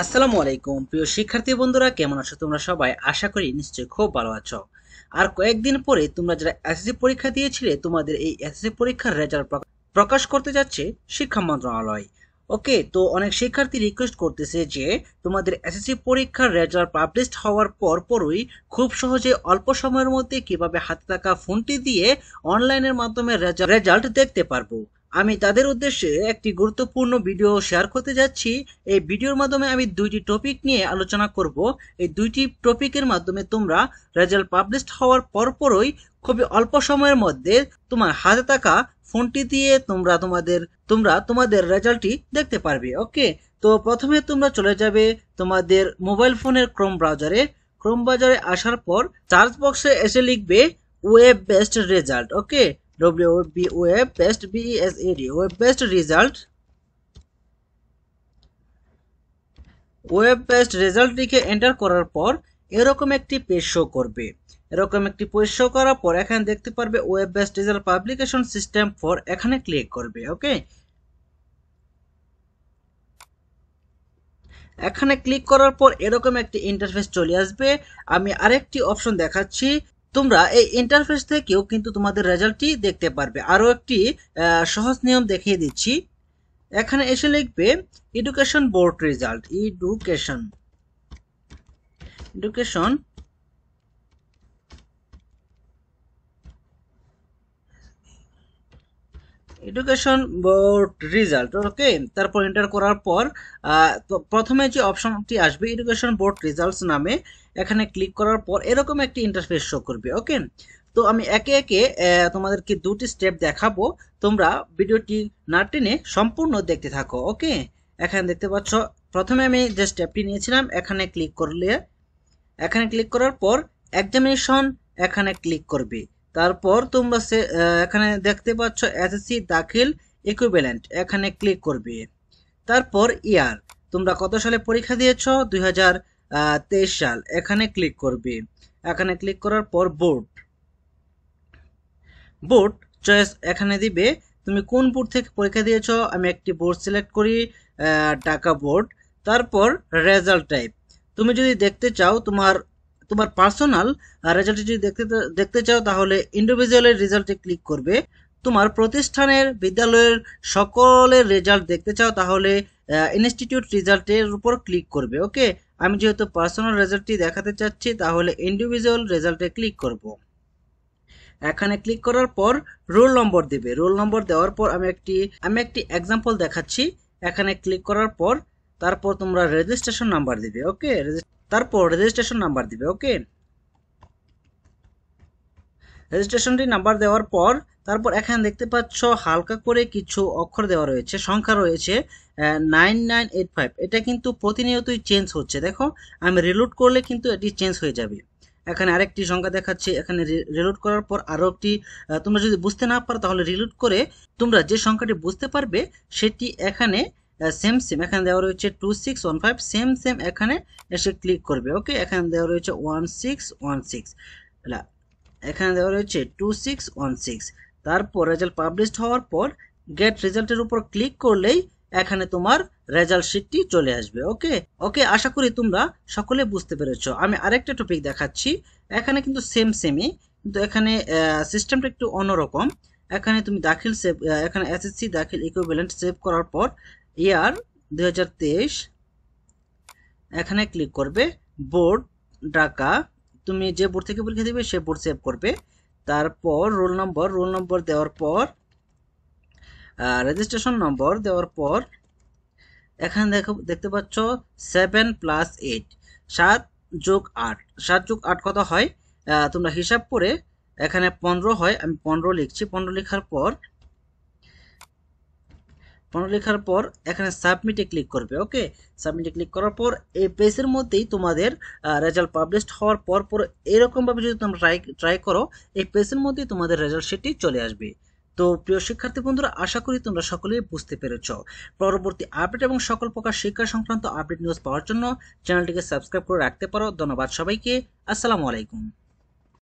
আসসালামু আলাইকুম প্রিয় শিক্ষার্থী বন্ধুরা, কেমন আছো তোমরা সবাই? আশা করি নিশ্চয়ই খুব ভালো আছো। আর কয়েকদিন পরে তোমরা যারা এসএসসি পরীক্ষা দিয়েছিলে, তোমাদের এই এসএসসি পরীক্ষার রেজাল্ট প্রকাশ করতে যাচ্ছে শিক্ষা মন্ত্রণালয়। ওকে, তো অনেক শিক্ষার্থী রিকোয়েস্ট করতেছে যে তোমাদের এসএসসি পরীক্ষার রেজাল্ট পাবলিশড হওয়ার পরই খুব সহজে অল্প সময়ের মধ্যে কিভাবে হাতে থাকা ফোনটি দিয়ে অনলাইনের মাধ্যমে রেজাল্ট দেখতে পারবো। আমি তাদের উদ্দেশ্যে একটি গুরুত্বপূর্ণ ভিডিও শেয়ার করতে যাচ্ছি। এই ভিডিওর মাধ্যমে আমি দুইটি টপিক নিয়ে আলোচনা করব। এই দুইটি টপিকের মাধ্যমে তোমরা রেজাল্ট পাবলিশড হওয়ার পরই খুবই অল্প সময়ের মধ্যে তোমার হাতে থাকা ফোনটি দিয়ে তোমরা তোমাদের রেজাল্টটি দেখতে পারবে। ওকে, তো প্রথমে তোমরা চলে যাবে তোমাদের মোবাইল ফোনের ক্রোম ব্রাউজারে আসার পর সার্চ বক্সে এসে লিখবে ওয়েব বেস্ট রেজাল্ট। ওকে, WB web best BEST web best result. Web best result লিখে এন্টার করার পর এরকম একটি পেজ শো করবে। এরকম একটি পেজ শো করার পর এখানে দেখতে পারবে web best result publication system for, এখানে ক্লিক করবে। ওকে, এখানে ক্লিক করার পর এরকম একটি ইন্টারফেস চলে আসবে। আমি আরেকটি অপশন দেখাচ্ছি, তোমরা এই ইন্টারফেস থেকেও কিন্তু তোমাদের রেজাল্টটি দেখতে পারবে। আরো একটি সহজ নিয়ম দেখিয়ে দিচ্ছি। এখানে এসে লিখবে education board result. Education education board result. Okay, তারপর এন্টার করার পর তো প্রথমে যে অপশনটি আসবে এডুকেশন বোর্ড রেজাল্টস নামে, এখানে ক্লিক করার পর এরকম একটি ইন্টারফেস শো করবে। ওকে, তো আমি একে একে তোমাদেরকে দুটি স্টেপ দেখাবো, তোমরা ভিডিওটি না টেনে সম্পূর্ণ দেখতে থাকো। ওকে, এখানে দেখতে পাচ্ছ প্রথমে আমি যে স্টেপটি নিয়েছিলাম, এখানে ক্লিক করার পর এক্সামিনেশন, এখানে ক্লিক করবে। তারপর তোমরা এখানে দেখতে পাচ্ছ এসএসসি দাখিল ইকুইভ্যালেন্ট, এখানে ক্লিক করবে। তারপর ইয়ার, তোমরা কত সালে পরীক্ষা দিয়েছো? 2023 সাল, এখানে ক্লিক করবে। এখানে ক্লিক করার পর বোর্ড চয়েস এখানে দিবে, তুমি কোন বোর্ড থেকে পরীক্ষা দিয়েছো। আমি একটি বোর্ড সিলেক্ট করি, ঢাকা বোর্ড। তারপর রেজাল্ট টাইপ, তুমি যদি দেখতে চাও তোমার পার্সোনাল রেজাল্ট যদি দেখতে চাও তাহলে ইন্ডিভিজুয়ালের রেজাল্টে ক্লিক করবে। তোমার প্রতিষ্ঠানের বিদ্যালয়ের সকলের রেজাল্ট দেখতে চাও তাহলে ইনস্টিটিউট রেজাল্টের উপর ক্লিক করবে। ওকে, আমি যেহেতু পার্সোনাল রেজাল্টটি দেখাতে চাচ্ছি তাহলে ইন্ডিভিজুয়াল রেজাল্টে ক্লিক করব। এখানে ক্লিক করার পর রোল নম্বর দিবে। রোল নম্বর দেওয়ার পর আমি একটি এক্সাম্পল দেখাচ্ছি। এখানে ক্লিক করার পর তারপর তোমরা রেজিস্ট্রেশন নাম্বার দিবে। ওকে, তারপর রেজিস্ট্রেশন নাম্বার দিবে। ওকে, রেজিস্ট্রেশনটি নাম্বার দেওয়ার পর তারপর এখানে দেখতে পাচ্ছ হালকা করে কিছু অক্ষর দেওয়া রয়েছে, সংখ্যা রয়েছে 9985। এটা কিন্তু প্রতিনিয়তই চেঞ্জ হচ্ছে। দেখো, আমি রিলোড করলে কিন্তু এটি চেঞ্জ হয়ে যাবে। এখানে আরেকটি সংখ্যা দেখাচ্ছে, এখানে রিলোড করার পর আরো একটি, তোমরা যদি বুঝতে না পারো তাহলে রিলোড করে তোমরা যে সংখ্যাটি বুঝতে পারবে সেটি এখানে সেম এখানে দেওয়া রয়েছে 2615, সেম এখানে এসে ক্লিক করবে। ওকে, এখানে দেওয়া রয়েছে 1616, এখানে দেওয়া রয়েছে 2616। তারপর রেজাল্ট পাবলিশড হওয়ার পর গেট রেজাল্টের উপর ক্লিক করলেই এখানে তোমার রেজাল্ট শিটটি চলে আসবে। ওকে ওকে, আশা করি তোমরা সকলে বুঝতে পেরেছো। আমি আরেকটা টপিক দেখাচ্ছি। এখানে কিন্তু সেমই, কিন্তু এখানে সিস্টেমটা একটু অন্যরকম। এখানে তুমি এখানে এসএসসি দাখিল ইকুইভ্যালেন্ট সেভ করার পর ইয়ার 2023 এখানে ক্লিক করবে। বোর্ড ঢাকা, তুমি যে বোর্ড থেকে পরীক্ষা দিবে সে বোর্ড সেভ করবে। তারপর রোল নম্বর দেওয়ার পর রেজিস্ট্রেশন নম্বর দেওয়ার পর এখানে দেখতে পাচ্ছ 7+8, 7+8 কত হয় তোমরা হিসাব করে, এখানে 15 হয়, আমি 15 লিখছি। 15 লেখার পর এখানে সাবমিটে ক্লিক করবে। ওকে, সাবমিটে ক্লিক করার পর এই পেজের মধ্যেই তোমাদের রেজাল্ট পাবলিশড হওয়ার পর এরকম ভাবে যদি তোমরা ট্রাই করো, এই পেজের মধ্যেই তোমাদের রেজাল্ট শিটটি চলে আসবে। তো প্রিয় শিক্ষার্থী বন্ধুরা, আশা করি তোমরা সকলেই বুঝতে পেরেছ। পরবর্তী আপডেট এবং সকল প্রকার শিক্ষা সংক্রান্ত আপডেট নিউজ পাওয়ার জন্য চ্যানেলটিকে সাবস্ক্রাইব করে রাখতে পারো। ধন্যবাদ সবাইকে। আসসালামু আলাইকুম।